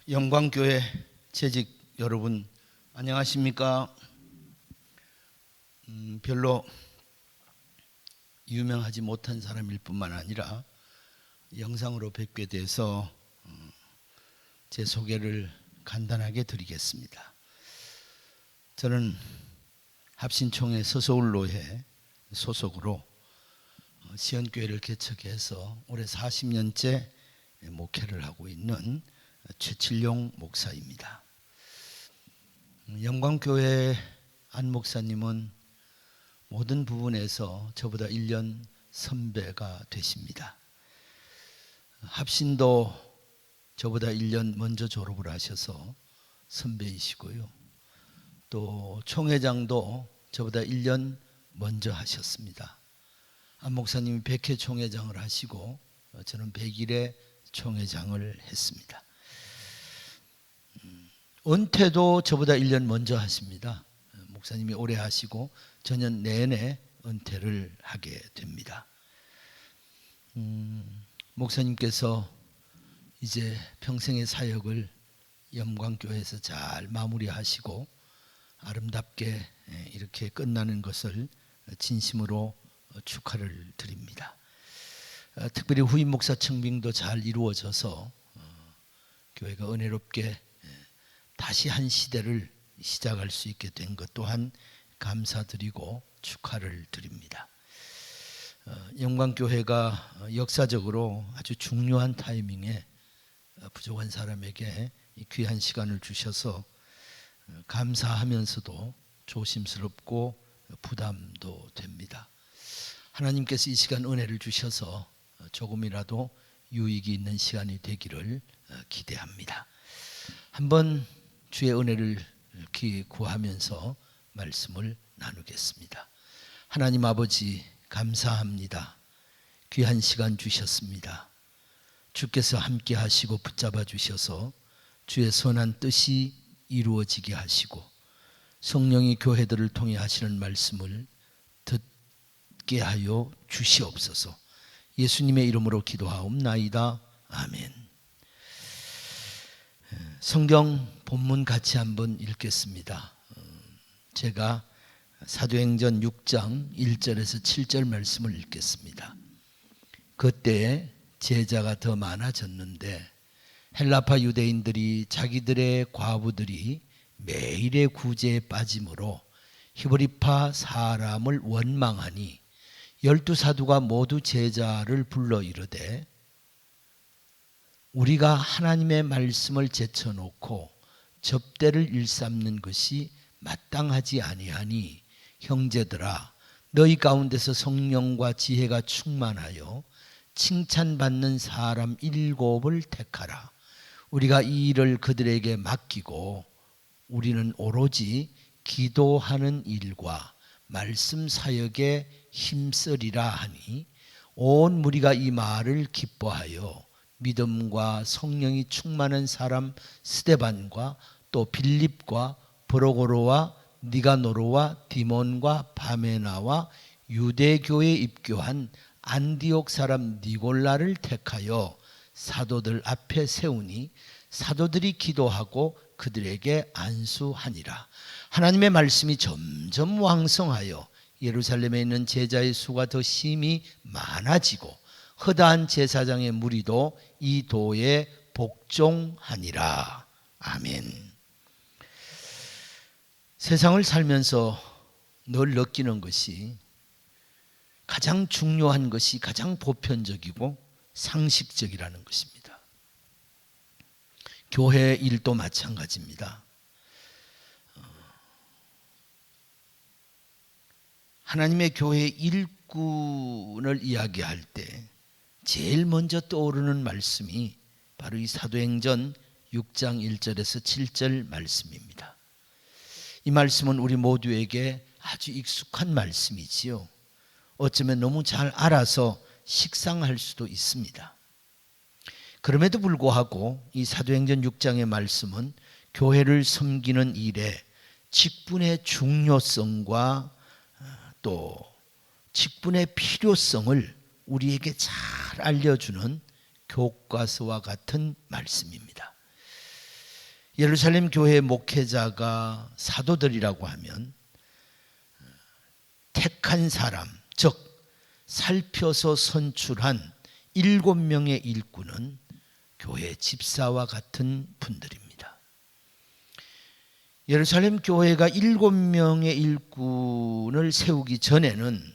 영광교회 재직 여러분 안녕하십니까? 별로 유명하지 못한 사람일 뿐만 아니라 영상으로 뵙게 돼서 제 소개를 간단하게 드리겠습니다. 저는 합신총회 서서울로회 소속으로 시연교회를 개척해서 올해 40년째 목회를 하고 있는 최칠용 목사입니다. 영광교회 안 목사님은 모든 부분에서 저보다 1년 선배가 되십니다. 합신도 저보다 1년 먼저 졸업을 하셔서 선배이시고요. 또 총회장도 저보다 1년 먼저 하셨습니다. 안 목사님이 100회 총회장을 하시고 저는 100일에 총회장을 했습니다. 은퇴도 저보다 1년 먼저 하십니다. 목사님이 오래 하시고 전년 내내 은퇴를 하게 됩니다. 목사님께서 이제 평생의 사역을 영광교회에서 잘 마무리하시고 아름답게 이렇게 끝나는 것을 진심으로 축하를 드립니다. 특별히 후임 목사 청빙도 잘 이루어져서 교회가 은혜롭게 다시 한 시대를 시작할 수 있게 된 것 또한 감사드리고 축하를 드립니다. 영광교회가 역사적으로 아주 중요한 타이밍에 부족한 사람에게 귀한 시간을 주셔서 감사하면서도 조심스럽고 부담도 됩니다. 하나님께서 이 시간 은혜를 주셔서 조금이라도 유익이 있는 시간이 되기를 기대합니다. 한번 주의 은혜를 구하면서 말씀을 나누겠습니다. 하나님 아버지 감사합니다. 귀한 시간 주셨습니다. 주께서 함께 하시고 붙잡아 주셔서 주의 선한 뜻이 이루어지게 하시고 성령이 교회들을 통해 하시는 말씀을 듣게 하여 주시옵소서. 예수님의 이름으로 기도하옵나이다. 아멘. 성경 본문 같이 한번 읽겠습니다. 제가 사도행전 6장 1절에서 7절 말씀을 읽겠습니다. 그때 제자가 더 많아졌는데 헬라파 유대인들이 자기들의 과부들이 매일의 구제에 빠짐으로 히브리파 사람을 원망하니 12사도가 모두 제자를 불러 이르되 우리가 하나님의 말씀을 제쳐놓고 접대를 일삼는 것이 마땅하지 아니하니 형제들아 너희 가운데서 성령과 지혜가 충만하여 칭찬받는 사람 7을 택하라. 우리가 이 일을 그들에게 맡기고 우리는 오로지 기도하는 일과 말씀 사역에 힘쓰리라 하니 온 무리가 이 말을 기뻐하여 믿음과 성령이 충만한 사람 스데반과 또 빌립과 브로고로와 니가노로와 디몬과 바메나와 유대교에 입교한 안디옥 사람 니골라를 택하여 사도들 앞에 세우니 사도들이 기도하고 그들에게 안수하니라. 하나님의 말씀이 점점 왕성하여 예루살렘에 있는 제자의 수가 더 심히 많아지고 허다한 제사장의 무리도 이 도에 복종하니라. 아멘. 세상을 살면서 늘 느끼는 것이 가장 중요한 것이 가장 보편적이고 상식적이라는 것입니다. 교회 일도 마찬가지입니다. 하나님의 교회 일꾼을 이야기할 때 제일 먼저 떠오르는 말씀이 바로 이 사도행전 6장 1절에서 7절 말씀입니다. 이 말씀은 우리 모두에게 아주 익숙한 말씀이지요. 어쩌면 너무 잘 알아서 식상할 수도 있습니다. 그럼에도 불구하고 이 사도행전 6장의 말씀은 교회를 섬기는 일에 직분의 중요성과 또 직분의 필요성을 우리에게 잘 알려주는 교과서와 같은 말씀입니다. 예루살렘 교회 목회자가 사도들이라고 하면 택한 사람, 즉 살펴서 선출한 7명의 일꾼은 교회 집사와 같은 분들입니다. 예루살렘 교회가 7명의 일꾼을 세우기 전에는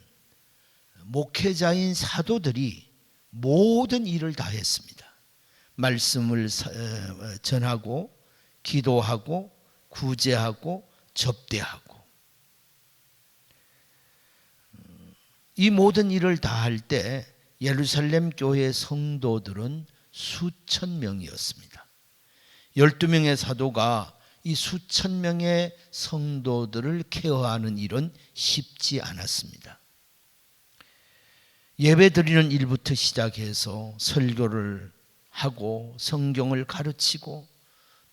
목회자인 사도들이 모든 일을 다 했습니다. 말씀을 전하고 기도하고 구제하고 접대하고 이 모든 일을 다 할 때 예루살렘 교회 성도들은 수천 명이었습니다. 12명의 사도가 이 수천 명의 성도들을 케어하는 일은 쉽지 않았습니다. 예배 드리는 일부터 시작해서 설교를 하고 성경을 가르치고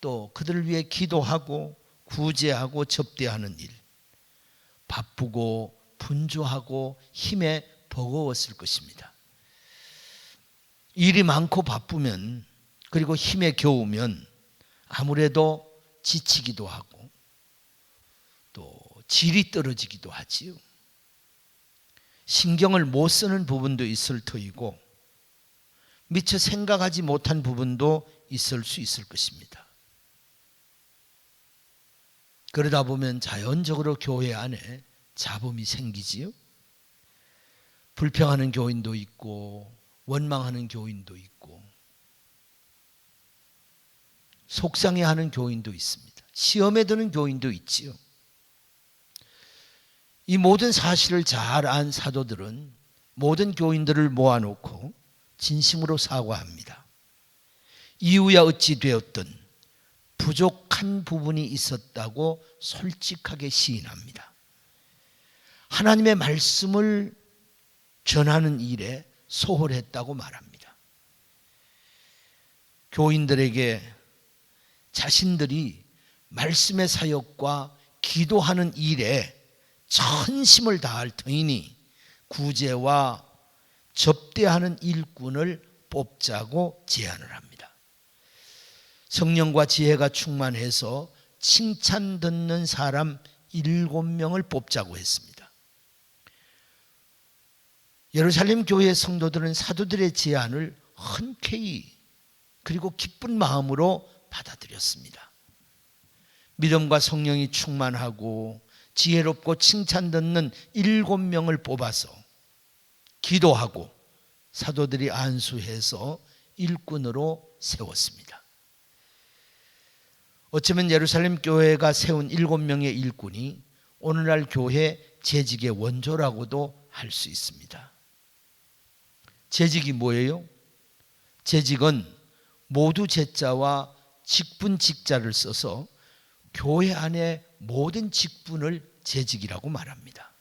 또 그들을 위해 기도하고 구제하고 접대하는 일, 바쁘고 분주하고 힘에 버거웠을 것입니다. 일이 많고 바쁘면 그리고 힘에 겨우면 아무래도 지치기도 하고 또 질이 떨어지기도 하지요. 신경을 못 쓰는 부분도 있을 터이고 미처 생각하지 못한 부분도 있을 수 있을 것입니다. 그러다 보면 자연적으로 교회 안에 잡음이 생기지요. 불평하는 교인도 있고 원망하는 교인도 있고 속상해하는 교인도 있습니다. 시험에 드는 교인도 있지요. 이 모든 사실을 잘 안 사도들은 모든 교인들을 모아놓고 진심으로 사과합니다. 이유야 어찌 되었든 부족한 부분이 있었다고 솔직하게 시인합니다. 하나님의 말씀을 전하는 일에 소홀했다고 말합니다. 교인들에게 자신들이 말씀의 사역과 기도하는 일에 전심을 다할 터이니 구제와 접대하는 일꾼을 뽑자고 제안을 합니다. 성령과 지혜가 충만해서 칭찬 듣는 사람 7명을 뽑자고 했습니다. 예루살렘 교회 성도들은 사도들의 제안을 흔쾌히 그리고 기쁜 마음으로 받아들였습니다. 믿음과 성령이 충만하고 지혜롭고 칭찬 듣는 7명을 뽑아서 기도하고 사도들이 안수해서 일꾼으로 세웠습니다. 어쩌면 예루살렘 교회가 세운 7명의 일꾼이 오늘날 교회 재직의 원조라고도 할 수 있습니다. 재직이 뭐예요? 재직은 모두 제자와 직분 직자를 써서 교회 안에 모든 직분을 재직이라고 말합니다.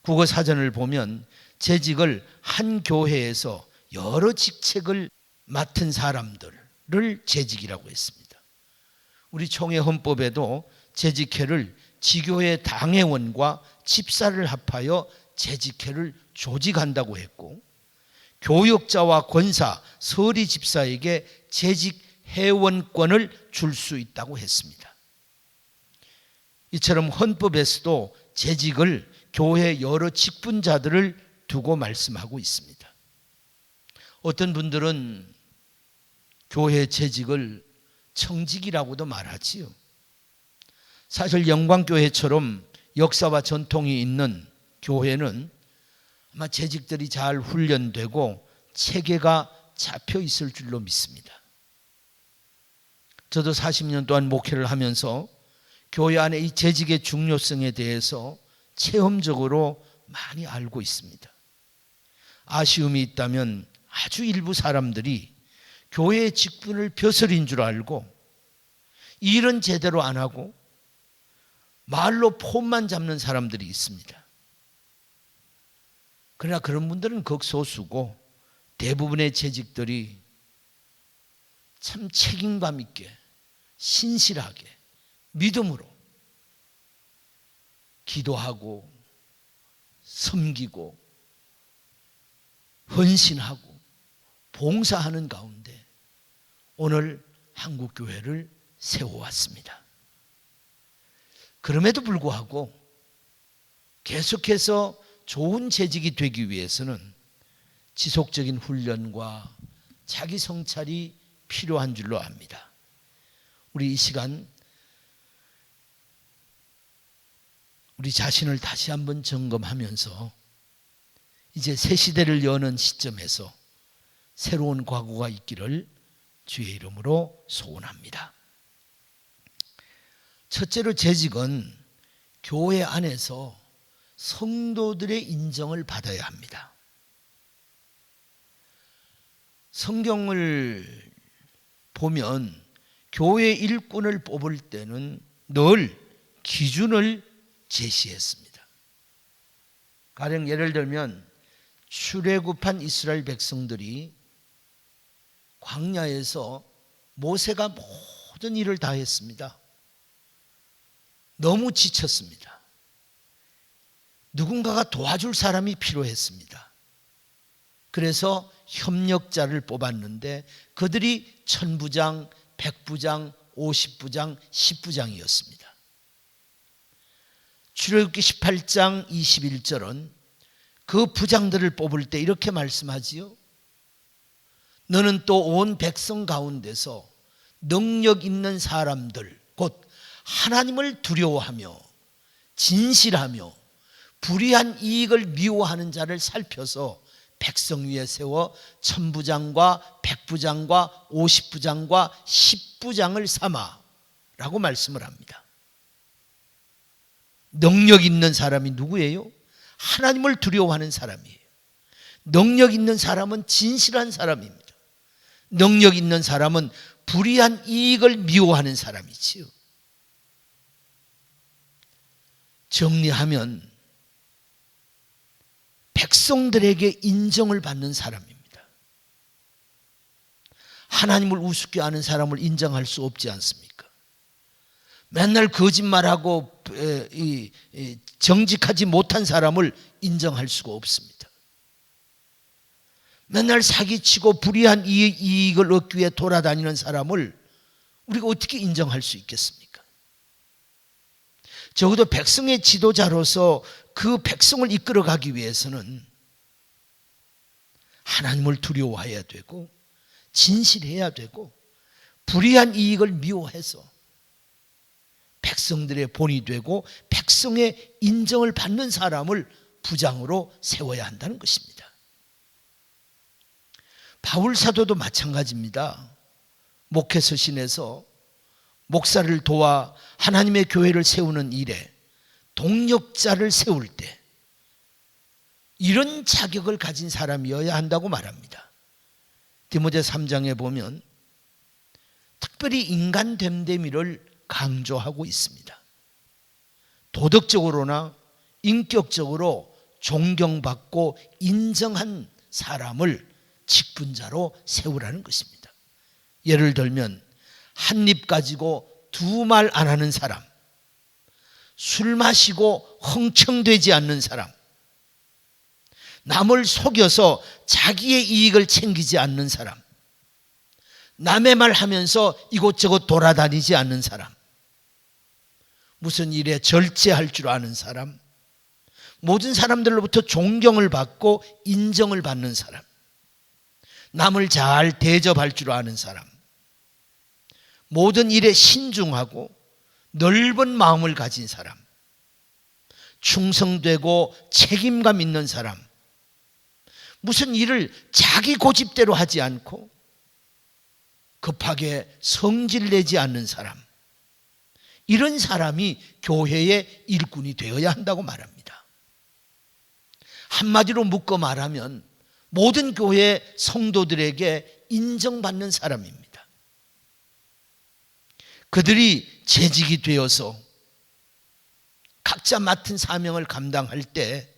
국어 사전을 보면 재직을 한 교회에서 여러 직책을 맡은 사람들을 재직이라고 했습니다. 우리 총회 헌법에도 재직회를 지교회 당회원과 집사를 합하여 재직회를 조직한다고 했고 교역자와 권사, 서리 집사에게 재직 회원권을 줄 수 있다고 했습니다. 이처럼 헌법에서도 재직을 교회 여러 직분자들을 두고 말씀하고 있습니다. 어떤 분들은 교회 재직을 청직이라고도 말하지요. 사실 영광교회처럼 역사와 전통이 있는 교회는 아마 재직들이 잘 훈련되고 체계가 잡혀 있을 줄로 믿습니다. 저도 40년 동안 목회를 하면서 교회 안에 이 재직의 중요성에 대해서 체험적으로 많이 알고 있습니다. 아쉬움이 있다면 아주 일부 사람들이 교회의 직분을 벼슬인 줄 알고 일은 제대로 안 하고 말로 폼만 잡는 사람들이 있습니다. 그러나 그런 분들은 극소수고 대부분의 재직들이 참 책임감 있게 신실하게 믿음으로 기도하고 섬기고 헌신하고 봉사하는 가운데 오늘 한국교회를 세워왔습니다. 그럼에도 불구하고 계속해서 좋은 재직이 되기 위해서는 지속적인 훈련과 자기 성찰이 필요한 줄로 압니다. 우리 이 시간 우리 자신을 다시 한번 점검하면서 이제 새 시대를 여는 시점에서 새로운 과거가 있기를 주의 이름으로 소원합니다. 첫째로 재직은 교회 안에서 성도들의 인정을 받아야 합니다. 성경을 보면 교회 일꾼을 뽑을 때는 늘 기준을 제시했습니다. 가령 예를 들면 출애굽한 이스라엘 백성들이 광야에서 모세가 모든 일을 다 했습니다. 너무 지쳤습니다. 누군가가 도와줄 사람이 필요했습니다. 그래서 협력자를 뽑았는데 그들이 1000부장, 100부장, 50부장, 10부장이었습니다. 출애굽기 18장 21절은 그 부장들을 뽑을 때 이렇게 말씀하지요. 너는 또 온 백성 가운데서 능력 있는 사람들, 곧 하나님을 두려워하며 진실하며 불의한 이익을 미워하는 자를 살펴서 백성 위에 세워 1000부장과 100부장과 50부장과 10부장을 삼아 라고 말씀을 합니다. 능력 있는 사람이 누구예요? 하나님을 두려워하는 사람이에요. 능력 있는 사람은 진실한 사람입니다. 능력 있는 사람은 불의한 이익을 미워하는 사람이지요. 정리하면 백성들에게 인정을 받는 사람입니다. 하나님을 우습게 하는 사람을 인정할 수 없지 않습니까? 맨날 거짓말하고 정직하지 못한 사람을 인정할 수가 없습니다. 맨날 사기치고 불의한 이익을 얻기 위해 돌아다니는 사람을 우리가 어떻게 인정할 수 있겠습니까? 적어도 백성의 지도자로서 그 백성을 이끌어가기 위해서는 하나님을 두려워해야 되고 진실해야 되고 불의한 이익을 미워해서 백성들의 본이 되고 백성의 인정을 받는 사람을 부장으로 세워야 한다는 것입니다. 바울 사도도 마찬가지입니다. 목회서신에서 목사를 도와 하나님의 교회를 세우는 일에 동력자를 세울 때 이런 자격을 가진 사람이어야 한다고 말합니다. 디모데 3장에 보면 특별히 인간 됨됨이를 강조하고 있습니다. 도덕적으로나 인격적으로 존경받고 인정한 사람을 직분자로 세우라는 것입니다. 예를 들면 한 입 가지고 두 말 안 하는 사람, 술 마시고 흥청되지 않는 사람, 남을 속여서 자기의 이익을 챙기지 않는 사람, 남의 말 하면서 이곳저곳 돌아다니지 않는 사람, 무슨 일에 절제할 줄 아는 사람, 모든 사람들로부터 존경을 받고 인정을 받는 사람, 남을 잘 대접할 줄 아는 사람, 모든 일에 신중하고 넓은 마음을 가진 사람, 충성되고 책임감 있는 사람, 무슨 일을 자기 고집대로 하지 않고 급하게 성질내지 않는 사람, 이런 사람이 교회의 일꾼이 되어야 한다고 말합니다. 한마디로 묶어 말하면 모든 교회 성도들에게 인정받는 사람입니다. 그들이 재직이 되어서 각자 맡은 사명을 감당할 때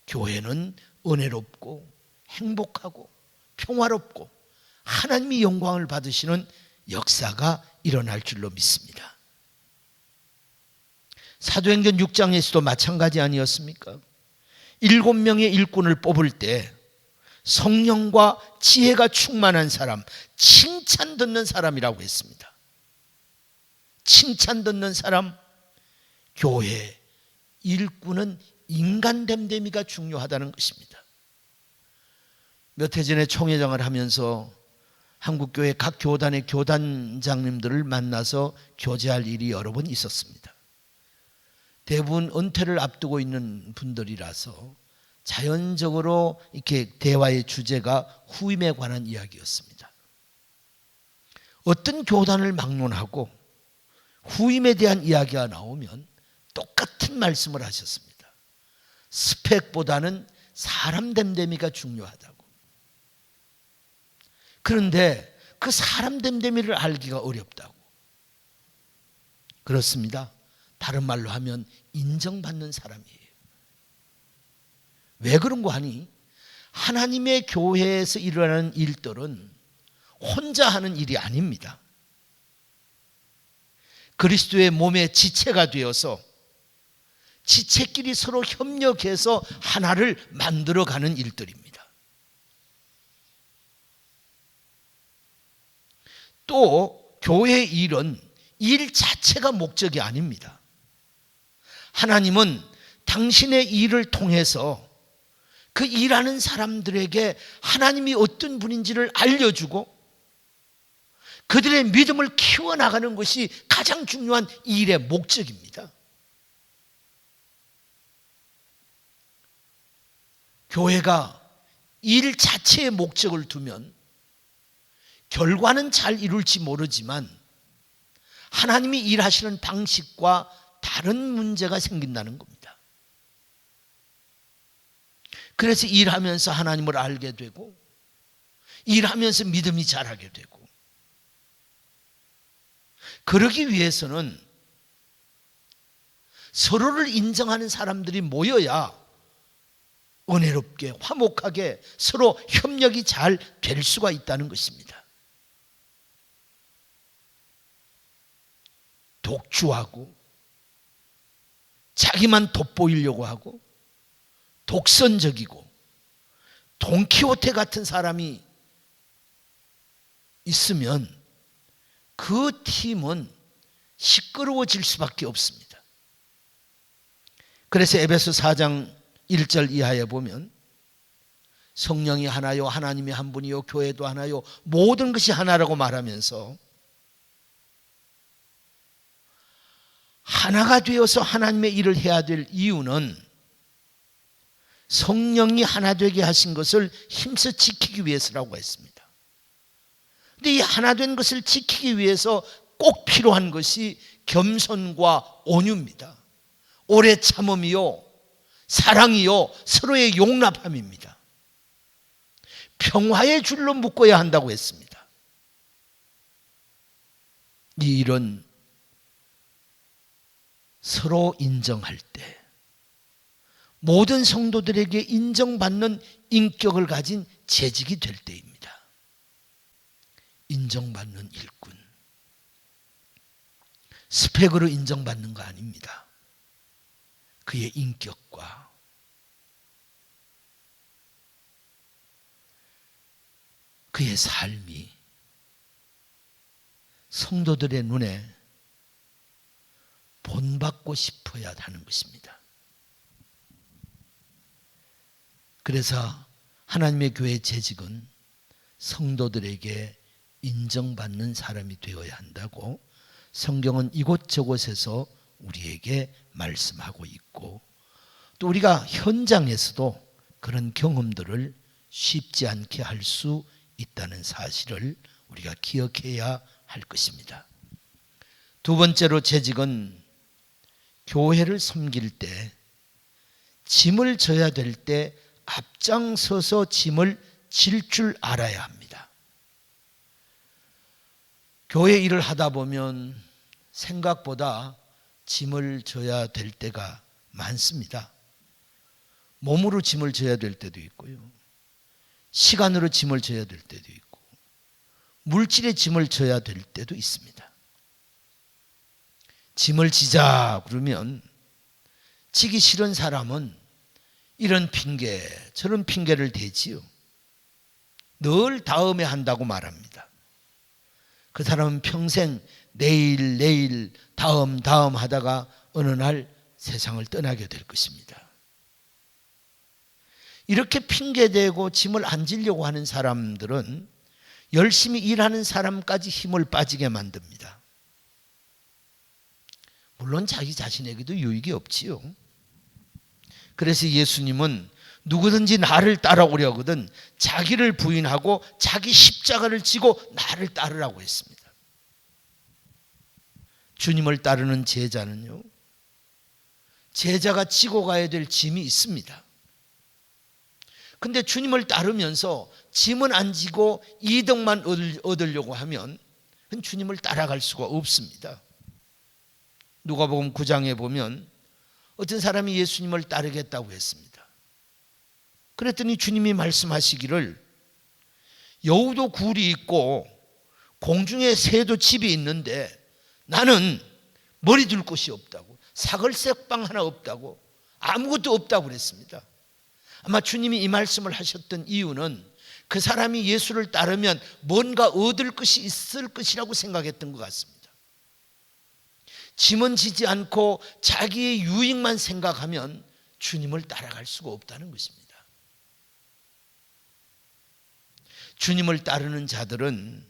교회는 은혜롭고 행복하고 평화롭고 하나님이 영광을 받으시는 역사가 일어날 줄로 믿습니다. 사도행전 6장에서도 마찬가지 아니었습니까? 7명의 일꾼을 뽑을 때 성령과 지혜가 충만한 사람, 칭찬 듣는 사람이라고 했습니다. 칭찬 듣는 사람, 교회 일꾼은 인간 됨됨이가 중요하다는 것입니다. 몇 해 전에 총회장을 하면서 한국교회 각 교단의 교단장님들을 만나서 교제할 일이 여러 번 있었습니다. 대부분 은퇴를 앞두고 있는 분들이라서 자연적으로 이렇게 대화의 주제가 후임에 관한 이야기였습니다. 어떤 교단을 막론하고 후임에 대한 이야기가 나오면 똑같은 말씀을 하셨습니다. 스펙보다는 사람 됨됨이가 중요하다고. 그런데 그 사람 됨됨이를 알기가 어렵다고. 그렇습니다. 다른 말로 하면 인정받는 사람이에요. 왜 그런고 하니 하나님의 교회에서 일어나는 일들은 혼자 하는 일이 아닙니다. 그리스도의 몸의 지체가 되어서 지체끼리 서로 협력해서 하나를 만들어가는 일들입니다. 또 교회의 일은 일 자체가 목적이 아닙니다. 하나님은 당신의 일을 통해서 그 일하는 사람들에게 하나님이 어떤 분인지를 알려주고 그들의 믿음을 키워나가는 것이 가장 중요한 일의 목적입니다. 교회가 일 자체의 목적을 두면 결과는 잘 이룰지 모르지만 하나님이 일하시는 방식과 다른 문제가 생긴다는 겁니다. 그래서 일하면서 하나님을 알게 되고 일하면서 믿음이 자라게 되고 그러기 위해서는 서로를 인정하는 사람들이 모여야 은혜롭게 화목하게 서로 협력이 잘 될 수가 있다는 것입니다. 독주하고 자기만 돋보이려고 하고 독선적이고 돈키호테 같은 사람이 있으면 그 팀은 시끄러워질 수밖에 없습니다. 그래서 에베소 4장 1절 이하에 보면 성령이 하나요, 하나님이 한 분이요, 교회도 하나요, 모든 것이 하나라고 말하면서 하나가 되어서 하나님의 일을 해야 될 이유는 성령이 하나 되게 하신 것을 힘써 지키기 위해서라고 했습니다. 그런데 이 하나 된 것을 지키기 위해서 꼭 필요한 것이 겸손과 온유입니다. 오래 참음이요, 사랑이요, 서로의 용납함입니다. 평화의 줄로 묶어야 한다고 했습니다. 이 일은 서로 인정할 때 모든 성도들에게 인정받는 인격을 가진 재직이 될 때입니다. 인정받는 일꾼. 스펙으로 인정받는 거 아닙니다. 그의 인격과 그의 삶이 성도들의 눈에 본받고 싶어야 하는 것입니다. 그래서 하나님의 교회의 재직은 성도들에게 인정받는 사람이 되어야 한다고 성경은 이곳저곳에서 우리에게 말씀하고 있고 또 우리가 현장에서도 그런 경험들을 쉽지 않게 할 수 있다는 사실을 우리가 기억해야 할 것입니다. 두 번째로 재직은 교회를 섬길 때 짐을 져야 될 때 앞장서서 짐을 질 줄 알아야 합니다. 교회 일을 하다 보면 생각보다 짐을 져야 될 때가 많습니다. 몸으로 짐을 져야 될 때도 있고요. 시간으로 짐을 져야 될 때도 있고 물질의 짐을 져야 될 때도 있습니다. 짐을 지자 그러면 지기 싫은 사람은 이런 핑계 저런 핑계를 대지요. 늘 다음에 한다고 말합니다. 그 사람은 평생 내일 다음 하다가 어느 날 세상을 떠나게 될 것입니다. 이렇게 핑계대고 짐을 안 지려고 하는 사람들은 열심히 일하는 사람까지 힘을 빠지게 만듭니다. 물론 자기 자신에게도 유익이 없지요. 그래서 예수님은 누구든지 나를 따라오려거든 자기를 부인하고 자기 십자가를 지고 나를 따르라고 했습니다. 주님을 따르는 제자는요, 제자가 지고 가야 될 짐이 있습니다. 근데 주님을 따르면서 짐은 안 지고 이득만 얻으려고 하면 주님을 따라갈 수가 없습니다. 누가복음 9장에 보면 어떤 사람이 예수님을 따르겠다고 했습니다. 그랬더니 주님이 말씀하시기를 여우도 굴이 있고 공중에 새도 집이 있는데 나는 머리 둘 곳이 없다고, 사글색방 하나 없다고, 아무것도 없다고 그랬습니다. 아마 주님이 이 말씀을 하셨던 이유는 그 사람이 예수를 따르면 뭔가 얻을 것이 있을 것이라고 생각했던 것 같습니다. 짐은 지지 않고 자기의 유익만 생각하면 주님을 따라갈 수가 없다는 것입니다. 주님을 따르는 자들은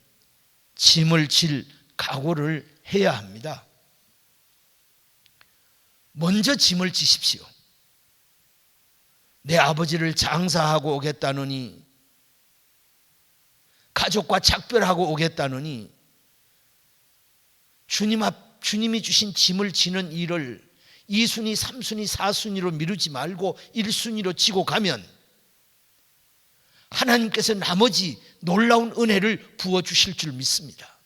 짐을 질 각오를 해야 합니다. 먼저 짐을 지십시오. 내 아버지를 장사하고 오겠다느니, 가족과 작별하고 오겠다느니 주님이 주신 짐을 지는 일을 2순위, 3순위, 4순위로 미루지 말고 1순위로 지고 가면 하나님께서 나머지 놀라운 은혜를 부어주실 줄 믿습니다.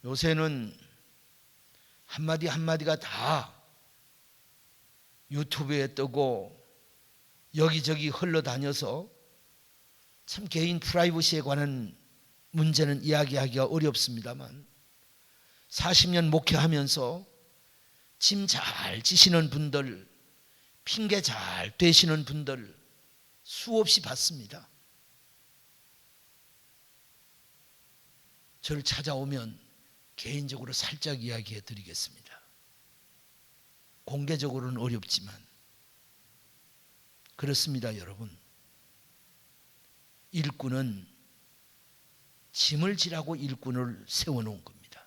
요새는 한마디 한마디가 다 유튜브에 뜨고 여기저기 흘러다녀서 참 개인 프라이버시에 관한 문제는 이야기하기가 어렵습니다만 40년 목회하면서 짐 잘 지시는 분들, 핑계 잘 대시는 분들 수없이 봤습니다. 저를 찾아오면 개인적으로 살짝 이야기해 드리겠습니다. 공개적으로는 어렵지만 그렇습니다. 여러분, 일꾼은 짐을 지라고 일꾼을 세워놓은 겁니다.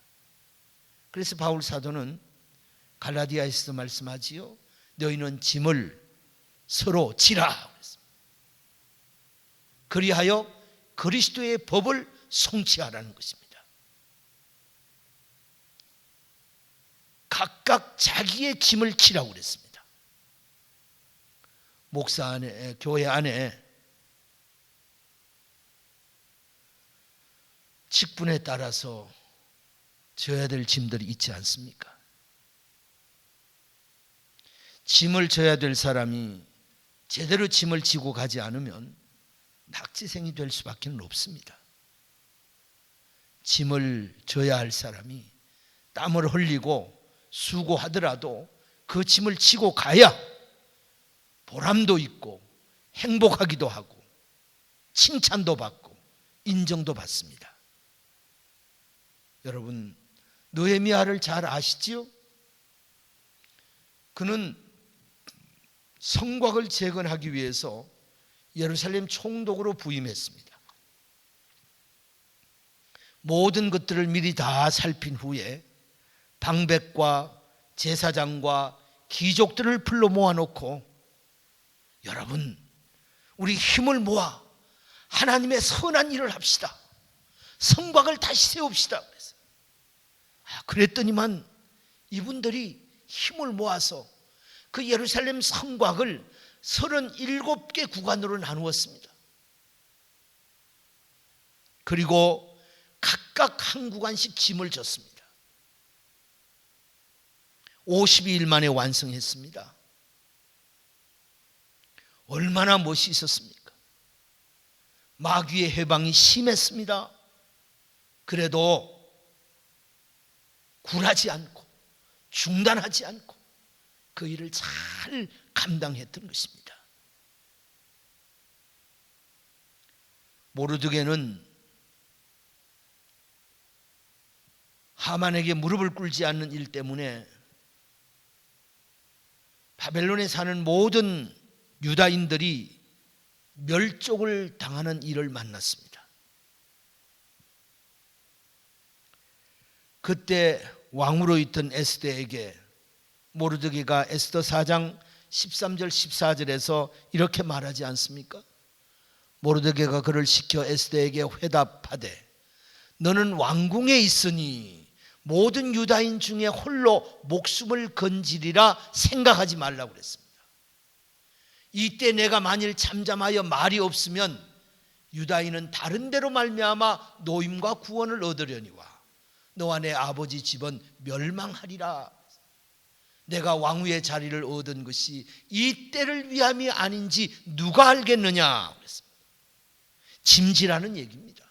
그래서 바울 사도는 갈라디아에서도 말씀하지요. 너희는 짐을 서로 지라. 그리하여 그리스도의 법을 성취하라는 것입니다. 각각 자기의 짐을 지라고 그랬습니다. 목사 안에, 교회 안에 직분에 따라서 져야 될 짐들이 있지 않습니까? 짐을 져야 될 사람이 제대로 짐을 지고 가지 않으면 낙지생이 될 수밖에 없습니다. 짐을 져야 할 사람이 땀을 흘리고 수고하더라도 그 짐을 지고 가야 보람도 있고 행복하기도 하고 칭찬도 받고 인정도 받습니다. 여러분, 느헤미야를 잘 아시지요? 그는 성곽을 재건하기 위해서 예루살렘 총독으로 부임했습니다. 모든 것들을 미리 다 살핀 후에 방백과 제사장과 귀족들을 불러 모아놓고 여러분, 우리 힘을 모아 하나님의 선한 일을 합시다. 성곽을 다시 세웁시다. 그랬더니만 이분들이 힘을 모아서 그 예루살렘 성곽을 37개 구간으로 나누었습니다. 그리고 각각 한 구간씩 짐을 졌습니다. 52일 만에 완성했습니다. 얼마나 멋이 있었습니까? 마귀의 해방이 심했습니다. 그래도 굴하지 않고 중단하지 않고 그 일을 잘 감당했던 것입니다. 모르드게는 하만에게 무릎을 꿇지 않는 일 때문에 바벨론에 사는 모든 유다인들이 멸족을 당하는 일을 만났습니다. 그때 왕으로 있던 에스더에게 모르드게가 에스더 4장 13절 14절에서 이렇게 말하지 않습니까? 모르드게가 그를 시켜 에스더에게 회답하되 너는 왕궁에 있으니 모든 유다인 중에 홀로 목숨을 건지리라 생각하지 말라고 그랬습니다. 이때 내가 만일 잠잠하여 말이 없으면 유다인은 다른 데로 말미암아 노임과 구원을 얻으려니와 너와 내 아버지 집은 멸망하리라. 내가 왕위의 자리를 얻은 것이 이 때를 위함이 아닌지 누가 알겠느냐 그랬습니다. 짐지라는 얘기입니다.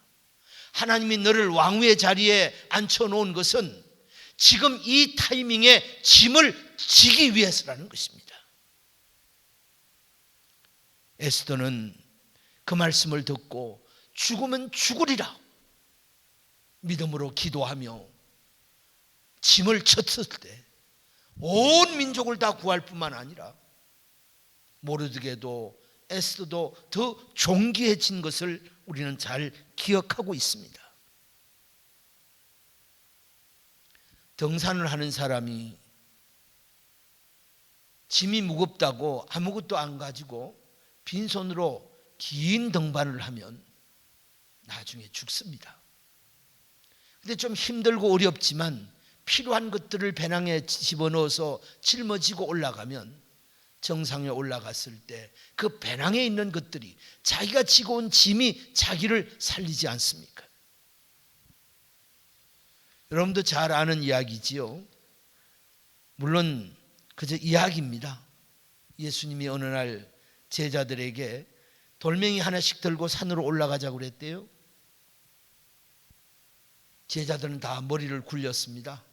하나님이 너를 왕위의 자리에 앉혀놓은 것은 지금 이 타이밍에 짐을 지기 위해서라는 것입니다. 에스더는 그 말씀을 듣고 죽으면 죽으리라 믿음으로 기도하며 짐을 쳤을 때 온 민족을 다 구할 뿐만 아니라 모르드게도 에스더도 더 존귀해진 것을 우리는 잘 기억하고 있습니다. 등산을 하는 사람이 짐이 무겁다고 아무것도 안 가지고 빈손으로 긴 등반을 하면 나중에 죽습니다. 근데 좀 힘들고 어렵지만 필요한 것들을 배낭에 집어넣어서 짊어지고 올라가면 정상에 올라갔을 때 그 배낭에 있는 것들이 자기가 지고 온 짐이 자기를 살리지 않습니까? 여러분도 잘 아는 이야기지요. 물론 그저 이야기입니다. 예수님이 어느 날 제자들에게 돌멩이 하나씩 들고 산으로 올라가자고 그랬대요. 제자들은 다 머리를 굴렸습니다.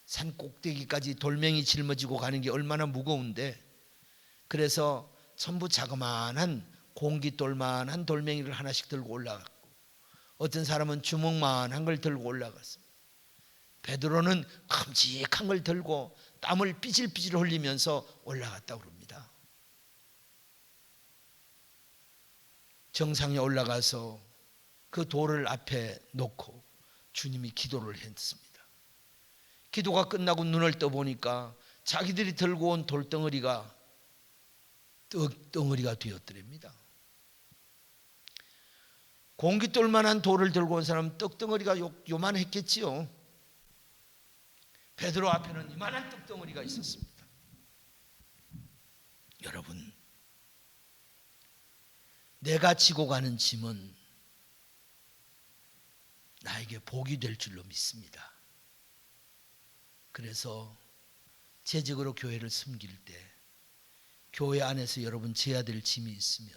산 꼭대기까지 돌멩이 짊어지고 가는 게 얼마나 무거운데, 그래서 전부 자그마한 공깃돌만한 돌멩이를 하나씩 들고 올라갔고, 어떤 사람은 주먹만한 걸 들고 올라갔습니다. 베드로는 큼직한 걸 들고 땀을 삐질삐질 흘리면서 올라갔다고 합니다. 정상에 올라가서 그 돌을 앞에 놓고 주님이 기도를 했습니다. 기도가 끝나고 눈을 떠보니까 자기들이 들고 온 돌덩어리가 떡덩어리가 되었더랍니다. 공깃돌만한 돌을 들고 온 사람은 떡덩어리가 요만했겠지요. 베드로 앞에는 이만한 떡덩어리가 있었습니다. 여러분, 내가 지고 가는 짐은 나에게 복이 될 줄로 믿습니다. 그래서 재직으로 교회를 섬길 때 교회 안에서 여러분 져야 될 짐이 있으면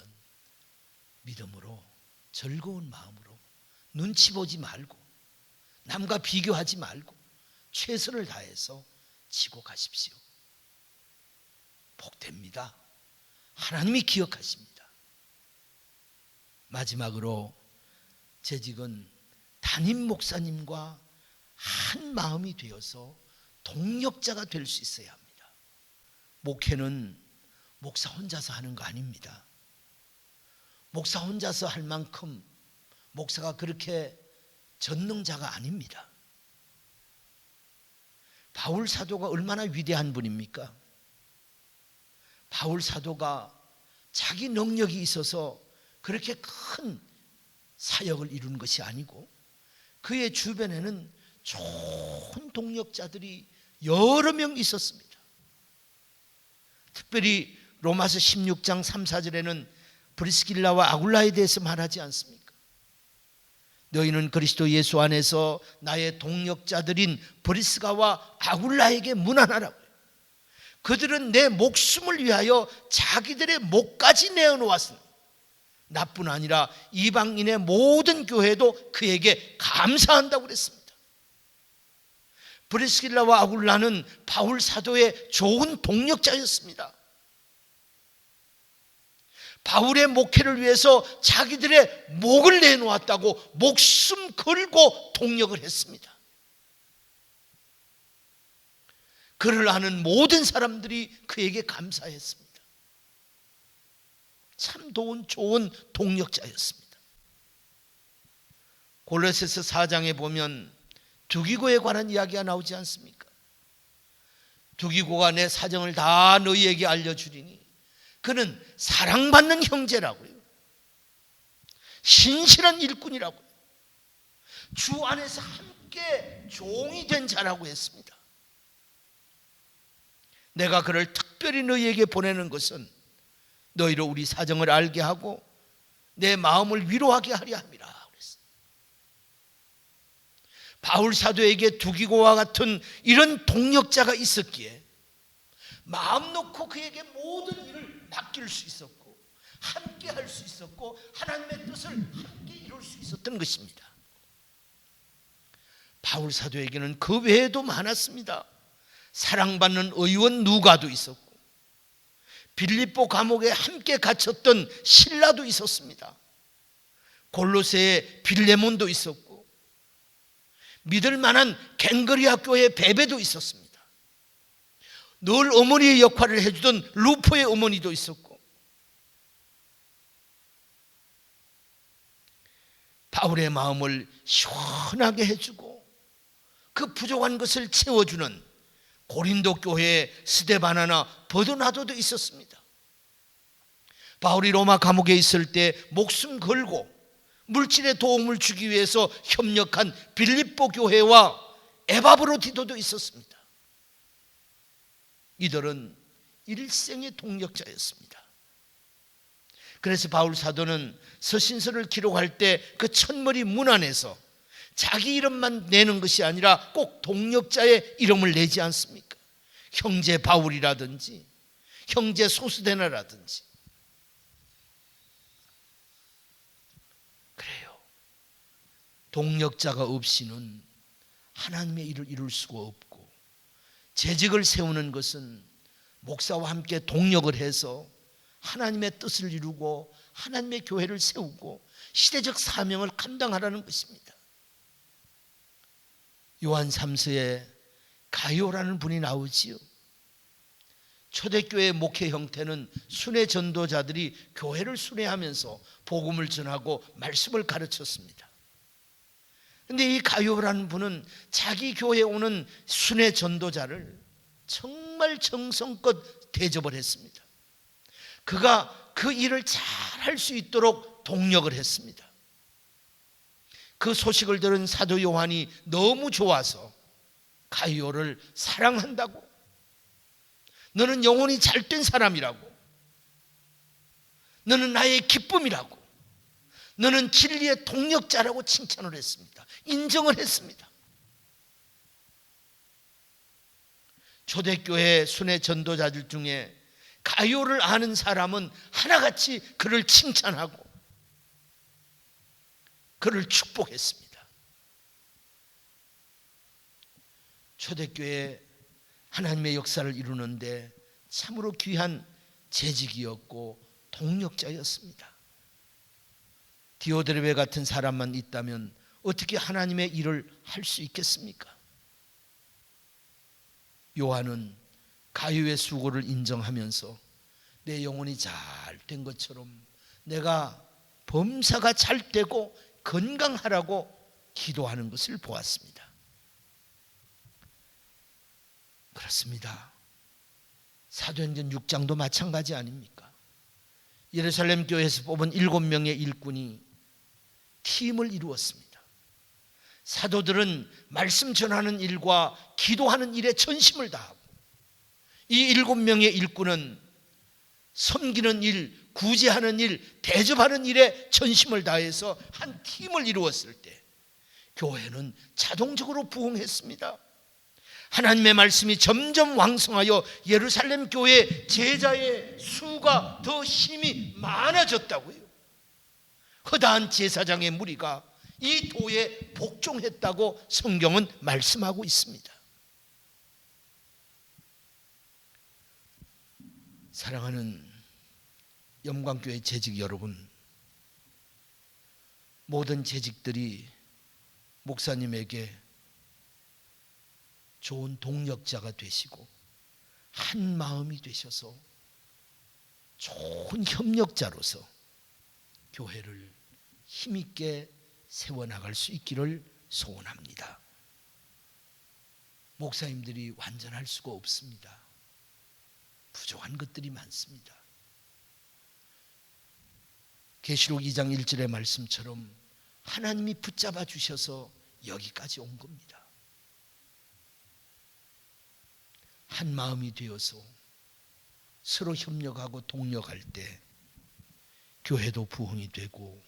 믿음으로 즐거운 마음으로 눈치 보지 말고 남과 비교하지 말고 최선을 다해서 지고 가십시오. 복됩니다. 하나님이 기억하십니다. 마지막으로 재직은 담임 목사님과 한 마음이 되어서 동력자가 될 수 있어야 합니다. 목회는 목사 혼자서 하는 거 아닙니다. 목사 혼자서 할 만큼 목사가 그렇게 전능자가 아닙니다. 바울 사도가 얼마나 위대한 분입니까? 바울 사도가 자기 능력이 있어서 그렇게 큰 사역을 이룬 것이 아니고 그의 주변에는 좋은 동력자들이 여러 명 있었습니다. 특별히 로마서 16장 3, 4절에는 브리스길라와 아굴라에 대해서 말하지 않습니까? 너희는 그리스도 예수 안에서 나의 동력자들인 브리스가와 아굴라에게 문안하라고요. 그들은 내 목숨을 위하여 자기들의 목까지 내어놓았으니 나뿐 아니라 이방인의 모든 교회도 그에게 감사한다고 그랬습니다. 브리스길라와 아굴라는 바울 사도의 좋은 동력자였습니다. 바울의 목회를 위해서 자기들의 목을 내놓았다고 목숨 걸고 동력을 했습니다. 그를 아는 모든 사람들이 그에게 감사했습니다. 참 좋은 동력자였습니다. 골로새서 4장에 보면 두기고에 관한 이야기가 나오지 않습니까? 두기고가 내 사정을 다 너희에게 알려주리니 그는 사랑받는 형제라고요. 신실한 일꾼이라고요. 주 안에서 함께 종이 된 자라고 했습니다. 내가 그를 특별히 너희에게 보내는 것은 너희로 우리 사정을 알게 하고 내 마음을 위로하게 하려 함이라 그랬어요. 바울 사도에게 두기고와 같은 이런 동력자가 있었기에 마음 놓고 그에게 모든 일을 맡길 수 있었고 함께 할 수 있었고 하나님의 뜻을 함께 이룰 수 있었던 것입니다. 바울 사도에게는 그 외에도 많았습니다. 사랑받는 의원 누가도 있었고 빌립보 감옥에 함께 갇혔던 실라도 있었습니다. 골로새에 빌레몬도 있었고 믿을 만한 갱그리아 교회 베베도 있었습니다. 늘 어머니의 역할을 해주던 루포의 어머니도 있었고 바울의 마음을 시원하게 해주고 그 부족한 것을 채워주는 고린도 교회에 스데바나나 버드나도도 있었습니다. 바울이 로마 감옥에 있을 때 목숨 걸고 물질의 도움을 주기 위해서 협력한 빌립보 교회와 에바브로디도도 있었습니다. 이들은 일생의 동력자였습니다. 그래서 바울 사도는 서신서를 기록할 때 그 첫머리 문 안에서 자기 이름만 내는 것이 아니라 꼭 동력자의 이름을 내지 않습니까? 형제 바울이라든지 형제 소스데나라든지. 그래요. 동력자가 없이는 하나님의 일을 이룰 수가 없고 재직을 세우는 것은 목사와 함께 동력을 해서 하나님의 뜻을 이루고 하나님의 교회를 세우고 시대적 사명을 감당하라는 것입니다. 요한 3서에 가이오라는 분이 나오지요. 초대교회 목회 형태는 순회 전도자들이 교회를 순회하면서 복음을 전하고 말씀을 가르쳤습니다. 그런데 이 가이오라는 분은 자기 교회에 오는 순회 전도자를 정말 정성껏 대접을 했습니다. 그가 그 일을 잘 할 수 있도록 동력을 했습니다. 그 소식을 들은 사도 요한이 너무 좋아서 가이오를 사랑한다고, 너는 영혼이 잘된 사람이라고, 너는 나의 기쁨이라고, 너는 진리의 동력자라고 칭찬을 했습니다. 인정을 했습니다. 초대교회 순회 전도자들 중에 가이오를 아는 사람은 하나같이 그를 칭찬하고 그를 축복했습니다. 초대교회 하나님의 역사를 이루는데 참으로 귀한 재직이었고 동력자였습니다. 디오드레베 같은 사람만 있다면 어떻게 하나님의 일을 할 수 있겠습니까? 요한은 가이오의 수고를 인정하면서 내 영혼이 잘 된 것처럼 내가 범사가 잘 되고 건강하라고 기도하는 것을 보았습니다. 그렇습니다. 사도행전 6장도 마찬가지 아닙니까? 예루살렘 교회에서 뽑은 7명의 일꾼이 팀을 이루었습니다. 사도들은 말씀 전하는 일과 기도하는 일에 전심을 다하고 이 7명의 일꾼은 섬기는 일, 구제하는 일, 대접하는 일에 전심을 다해서 한 팀을 이루었을 때 교회는 자동적으로 부흥했습니다. 하나님의 말씀이 점점 왕성하여 예루살렘 교회 제자의 수가 더 힘이 많아졌다고요. 허다한 제사장의 무리가 이 도에 복종했다고 성경은 말씀하고 있습니다. 사랑하는 영광교회 재직 여러분, 모든 재직들이 목사님에게 좋은 동력자가 되시고 한 마음이 되셔서 좋은 협력자로서 교회를 힘있게 세워나갈 수 있기를 소원합니다. 목사님들이 완전할 수가 없습니다. 부족한 것들이 많습니다. 계시록 2장 1절의 말씀처럼 하나님이 붙잡아 주셔서 여기까지 온 겁니다. 한 마음이 되어서 서로 협력하고 동력할 때 교회도 부흥이 되고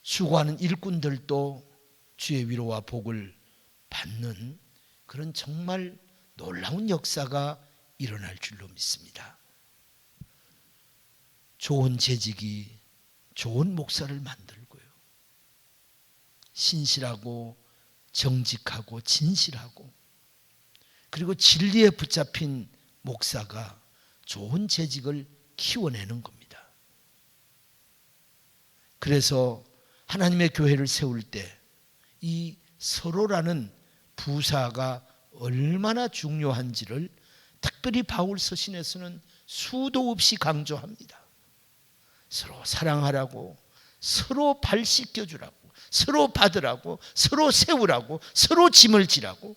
수고하는 일꾼들도 주의 위로와 복을 받는 그런 정말 놀라운 역사가 일어날 줄로 믿습니다. 좋은 재직이 좋은 목사를 만들고요. 신실하고 정직하고 진실하고 그리고 진리에 붙잡힌 목사가 좋은 재직을 키워내는 겁니다. 그래서 하나님의 교회를 세울 때 이 서로라는 부사가 얼마나 중요한지를 특별히 바울 서신에서는 수도 없이 강조합니다. 서로 사랑하라고, 서로 발 씻겨주라고, 서로 받으라고, 서로 세우라고, 서로 짐을 지라고,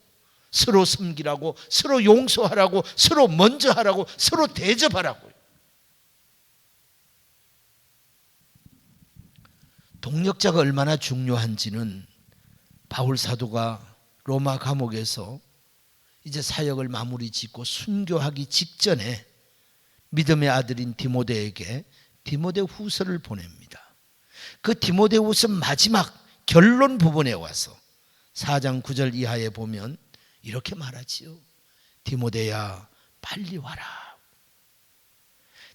서로 섬기라고, 서로 용서하라고, 서로 먼저 하라고, 서로 대접하라고요. 동력자가 얼마나 중요한지는 바울 사도가 로마 감옥에서 이제 사역을 마무리 짓고 순교하기 직전에 믿음의 아들인 디모데에게 디모데후서를 보냅니다. 그 디모데후서 마지막 결론 부분에 와서 4장 9절 이하에 보면 이렇게 말하지요. 디모데야 빨리 와라.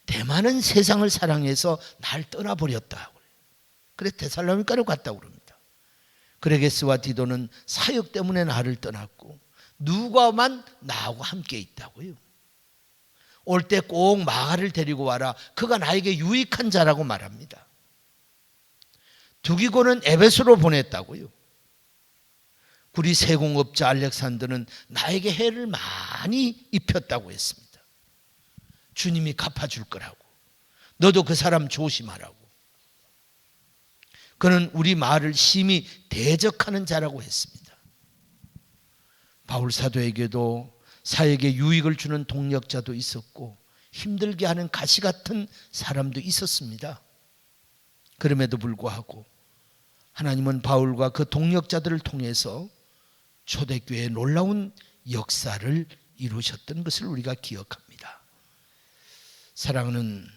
대만은 세상을 사랑해서 날 떠나버렸다. 그래 데살로니가로 갔다고 그럽니다. 그레게스와 디도는 사역 때문에 나를 떠났고 누가만 나하고 함께 있다고요. 올 때 꼭 마가를 데리고 와라. 그가 나에게 유익한 자라고 말합니다. 두기고는 에베소로 보냈다고요. 구리 세공업자 알렉산더는 나에게 해를 많이 입혔다고 했습니다. 주님이 갚아줄 거라고. 너도 그 사람 조심하라고. 그는 우리 말을 심히 대적하는 자라고 했습니다. 바울 사도에게도 사역에 유익을 주는 동력자도 있었고 힘들게 하는 가시 같은 사람도 있었습니다. 그럼에도 불구하고 하나님은 바울과 그 동력자들을 통해서 초대교회의 놀라운 역사를 이루셨던 것을 우리가 기억합니다. 사랑하는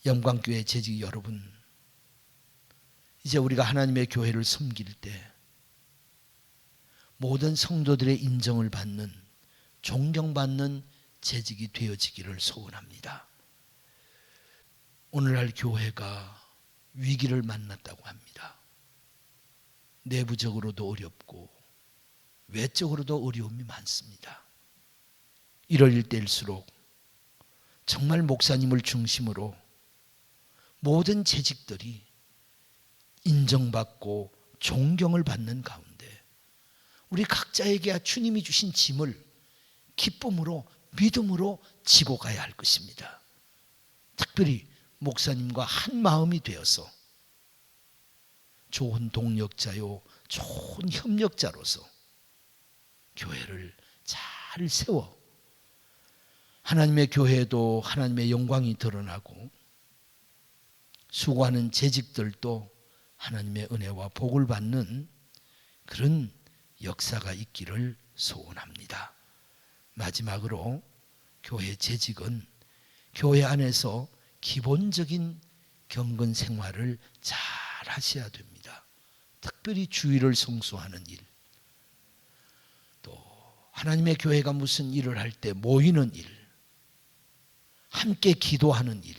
영광교회 재직 여러분, 이제 우리가 하나님의 교회를 섬길 때 모든 성도들의 인정을 받는, 존경받는 재직이 되어지기를 소원합니다. 오늘날 교회가 위기를 만났다고 합니다. 내부적으로도 어렵고 외적으로도 어려움이 많습니다. 이럴 때일수록 정말 목사님을 중심으로 모든 재직들이 인정받고 존경을 받는 가운데 우리 각자에게 주님이 주신 짐을 기쁨으로 믿음으로 지고 가야 할 것입니다. 특별히 목사님과 한 마음이 되어서 좋은 동력자요 좋은 협력자로서 교회를 잘 세워 하나님의 교회도 하나님의 영광이 드러나고 수고하는 재직들도 하나님의 은혜와 복을 받는 그런 역사가 있기를 소원합니다. 마지막으로 교회 재직은 교회 안에서 기본적인 경건 생활을 잘 하셔야 됩니다. 특별히 주일을 성수하는 일, 또 하나님의 교회가 무슨 일을 할 때 모이는 일, 함께 기도하는 일,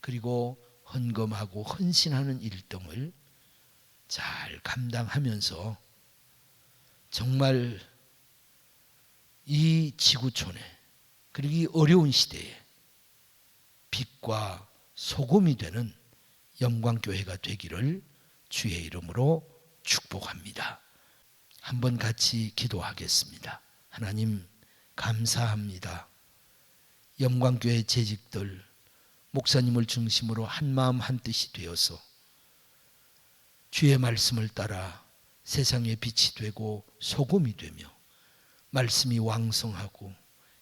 그리고 헌금하고 헌신하는 일 등을 잘 감당하면서 정말 이 지구촌에 그리고 이 어려운 시대에 빛과 소금이 되는 영광교회가 되기를 주의 이름으로 축복합니다. 한번 같이 기도하겠습니다. 하나님 감사합니다. 영광교회 재직들 목사님을 중심으로 한마음 한뜻이 되어서 주의 말씀을 따라 세상의 빛이 되고 소금이 되며 말씀이 왕성하고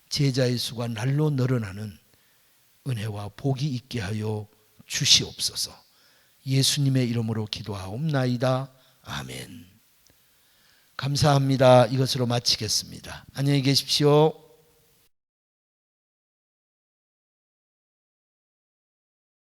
제자의 수가 날로 늘어나는 은혜와 복이 있게 하여 주시옵소서. 예수님의 이름으로 기도하옵나이다. 아멘. 감사합니다. 이것으로 마치겠습니다. 안녕히 계십시오.